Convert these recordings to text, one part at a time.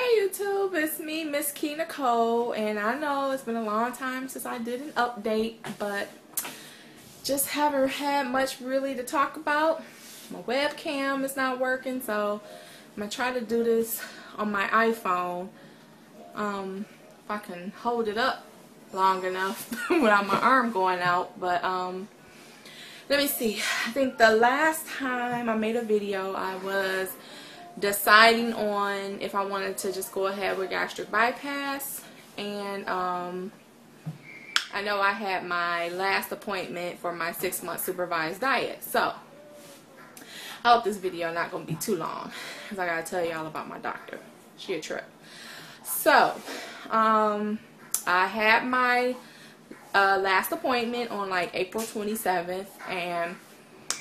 Hey YouTube, it's me, Miss Key Nicole, and I know it's been a long time since I did an update, but just haven't had much really to talk about. My webcam is not working, so I'm gonna try to do this on my iPhone. If I can hold it up long enough without my arm going out, but let me see. I think the last time I made a video, I was deciding on if I wanted to just go ahead with gastric bypass, and I know I had my last appointment for my 6-month supervised diet. So I hope this video not gonna be too long because I gotta tell you all about my doctor. She a trip. So I had my last appointment on like April 27th, and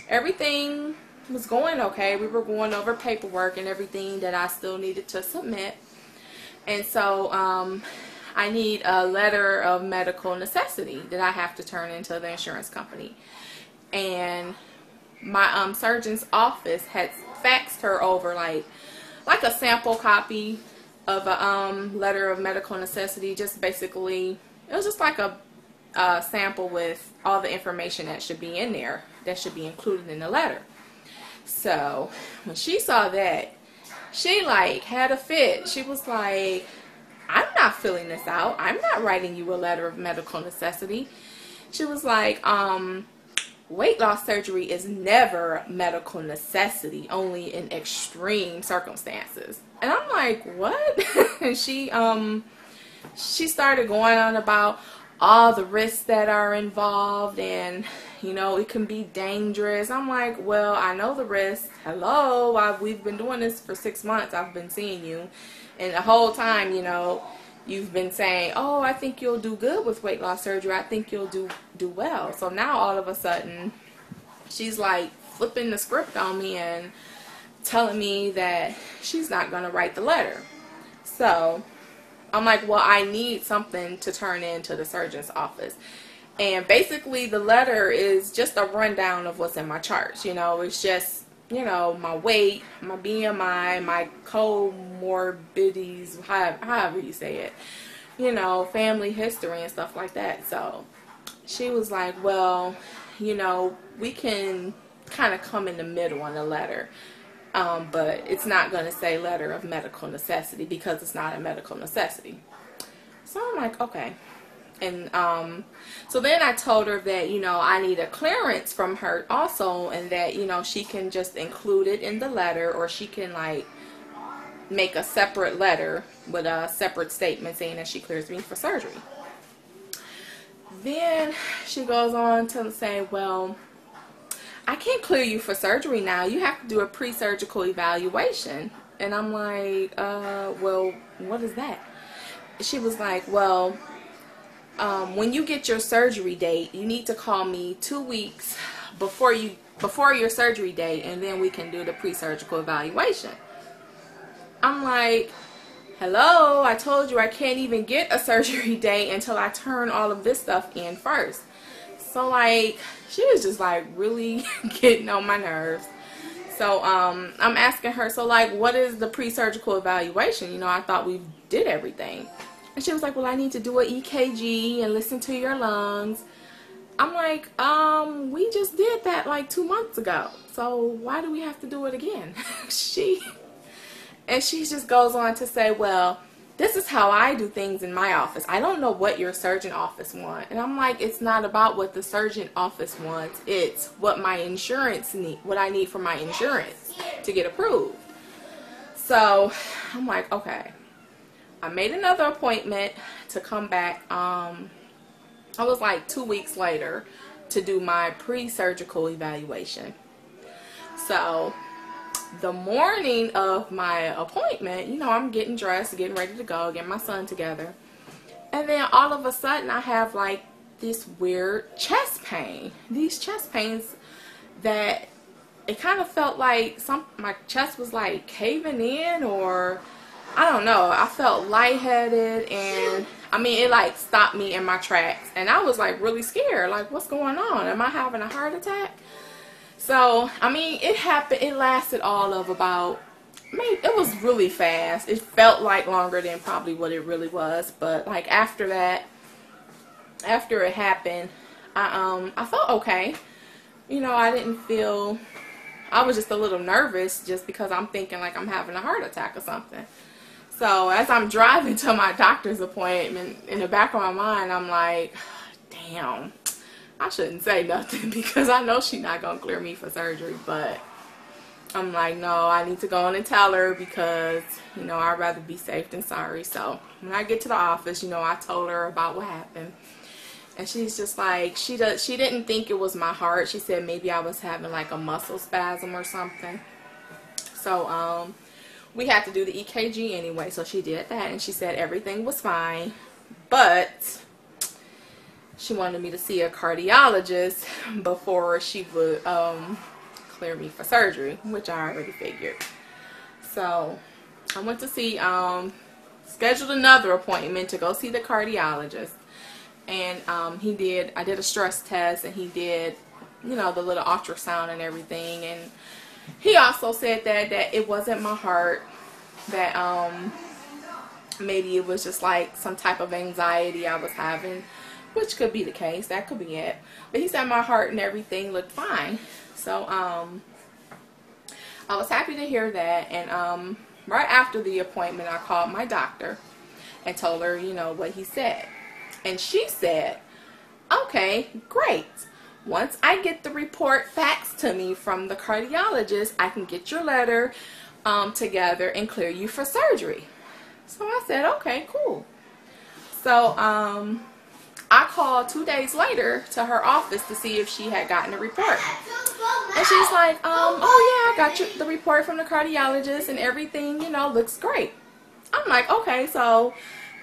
everything was going okay. We were going over paperwork and everything that I still needed to submit, and so I need a letter of medical necessity that I have to turn into the insurance company. And my surgeon's office had faxed her over like a sample copy of a letter of medical necessity. Just basically, it was just like a sample with all the information that should be in there, that should be included in the letter. So when she saw that, she like had a fit. She was like, I'm not filling this out. I'm not writing you a letter of medical necessity. She was like, weight loss surgery is never medical necessity, only in extreme circumstances. And I'm like, what? And she started going on about all the risks that are involved, and you know, it can be dangerous. I'm like, well, I know the risks. Hello, we've been doing this for 6 months. I've been seeing you, and the whole time, you know, you've been saying, oh, I think you'll do good with weight loss surgery. I think you'll do well. So now all of a sudden, she's like flipping the script on me and telling me that she's not going to write the letter. So I'm like, well, I need something to turn into the surgeon's office. And basically the letter is just a rundown of what's in my charts. You know, it's just, you know, my weight, my BMI, my comorbidities, however you say it, you know, family history and stuff like that. So she was like, well, you know, we can kind of come in the middle on the letter. But it's not going to say letter of medical necessity because it's not a medical necessity. So I'm like, okay. And so then I told her that, you know, I need a clearance from her also, and that, you know, she can just include it in the letter, or she can like make a separate letter with a separate statement saying that she clears me for surgery. Then she goes on to say, well, I can't clear you for surgery now. You have to do a pre-surgical evaluation. And I'm like, well, what is that? She was like, well, when you get your surgery date, you need to call me 2 weeks before your surgery date, and then we can do the pre-surgical evaluation. I'm like, hello, I told you I can't even get a surgery date until I turn all of this stuff in first. So like, she was just like really getting on my nerves. So I'm asking her, so like, what is the pre-surgical evaluation? You know, I thought we did everything. And she was like, well, I need to do an EKG and listen to your lungs. I'm like, we just did that like 2 months ago. So why do we have to do it again? She just goes on to say, well, this is how I do things in my office. I don't know what your surgeon office wants. And I'm like, it's not about what the surgeon office wants. It's what my insurance need, what I need for my insurance to get approved. So I'm like, okay. I made another appointment to come back. I was like 2 weeks later to do my pre-surgical evaluation. So the morning of my appointment, you know, I'm getting dressed, getting ready to go, getting my son together. And then all of a sudden I have like this weird chest pain. These chest pains that it kind of felt like my chest was like caving in, or I don't know. I felt lightheaded, and I mean, it like stopped me in my tracks. And I was like really scared. Like, what's going on? Am I having a heart attack? So, I mean, it happened. It lasted all of about maybe it was really fast. It felt like longer than probably what it really was. But like after that, after it happened, I felt okay. You know, I didn't feel, I was just a little nervous just because I'm thinking like I'm having a heart attack or something. So as I'm driving to my doctor's appointment, in the back of my mind, I'm like, damn, I shouldn't say nothing because I know she's not going to clear me for surgery. But I'm like, no, I need to go in and tell her because, you know, I'd rather be safe than sorry. So when I get to the office, you know, I told her about what happened. And she's just like, she didn't think it was my heart. She said maybe I was having like a muscle spasm or something. So, we had to do the EKG anyway, so she did that, and she said everything was fine, but she wanted me to see a cardiologist before she would clear me for surgery, which I already figured. So I went to see, scheduled another appointment to go see the cardiologist, and I did a stress test, and he did, you know, the little ultrasound and everything, and he also said that it wasn't my heart, that maybe it was just like some type of anxiety I was having, which could be the case. That could be it. But he said my heart and everything looked fine. So I was happy to hear that. And right after the appointment, I called my doctor and told her, you know, what he said. And she said, okay, great. Once I get the report faxed to me from the cardiologist, I can get your letter together and clear you for surgery. So I said, okay, cool. So I called 2 days later to her office to see if she had gotten a report. And she's like, oh yeah, I got the report from the cardiologist and everything, you know, looks great. I'm like, okay, so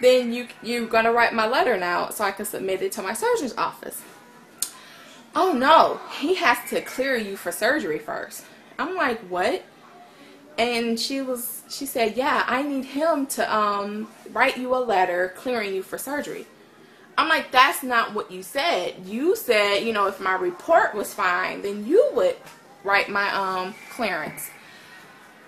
then you're going to write my letter now so I can submit it to my surgeon's office. Oh no, he has to clear you for surgery first. I'm like, what? And she said, yeah, I need him to write you a letter clearing you for surgery. I'm like, that's not what you said. You said, you know, if my report was fine, then you would write my clearance.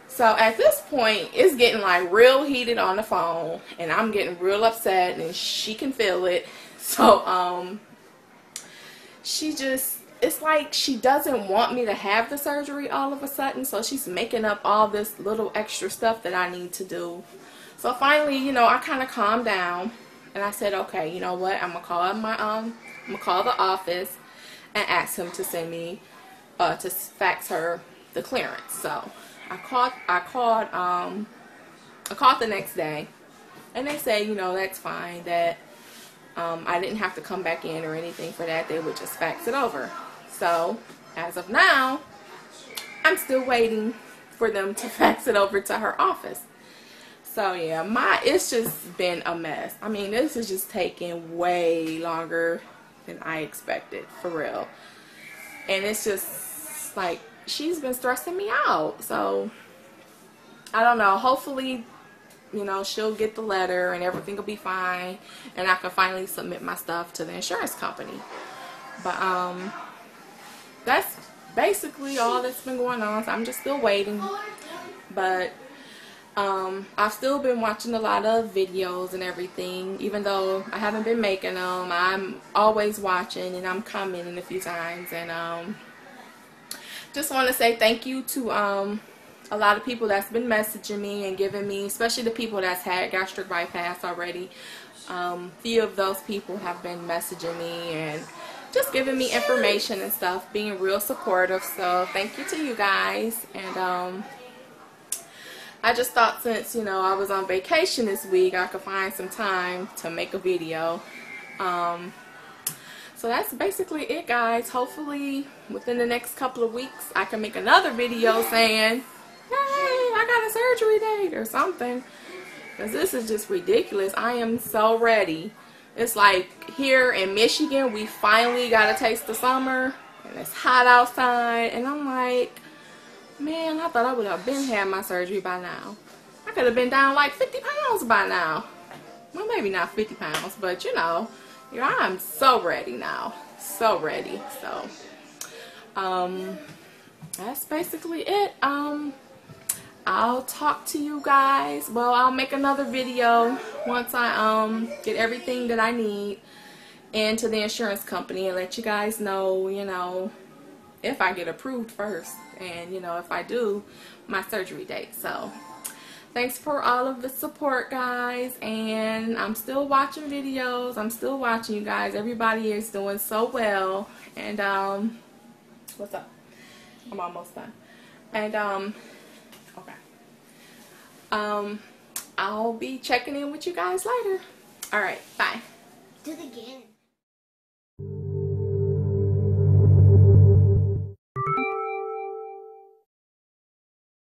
So at this point, it's getting like real heated on the phone, and I'm getting real upset, and she can feel it. So it's like she doesn't want me to have the surgery all of a sudden, so she's making up all this little extra stuff that I need to do. So finally, you know, I kind of calmed down, and I said, okay, you know what, I'm gonna call the office and ask him to send me to fax her the clearance. So I called the next day, and they say, you know, that's fine, that I didn't have to come back in or anything for that. They would just fax it over. So as of now, I'm still waiting for them to fax it over to her office. So yeah, it's just been a mess. I mean, this is just taking way longer than I expected, for real. And it's just like, she's been stressing me out. So I don't know, hopefully, you know, she'll get the letter and everything will be fine, and I can finally submit my stuff to the insurance company. But that's basically all that's been going on. So I'm just still waiting. But I've still been watching a lot of videos and everything, even though I haven't been making them. I'm always watching, and I'm commenting a few times. And just want to say thank you to a lot of people that's been messaging me and giving me, especially the people that's had gastric bypass already. Few of those people have been messaging me and just giving me information and stuff, being real supportive. So thank you to you guys. And I just thought, since, you know, I was on vacation this week, I could find some time to make a video. So that's basically it, guys. Hopefully within the next couple of weeks I can make another video saying, hey, I got a surgery date or something, because this is just ridiculous. I am so ready. It's like here in Michigan, we finally got a taste of summer, and it's hot outside, and I'm like, man, I thought I would have been had my surgery by now. I could have been down like 50 pounds by now. Well, maybe not 50 pounds, but you know, I'm so ready now. So ready. So, that's basically it. I'll talk to you guys. Well, I'll make another video once I get everything that I need into the insurance company and let you guys know, you know, if I get approved first, and you know, if I do, my surgery date. So thanks for all of the support, guys, and I'm still watching videos. I'm still watching, you guys. Everybody is doing so well. And what's up? I'm almost done. And okay. I'll be checking in with you guys later. All right, bye. Do it again.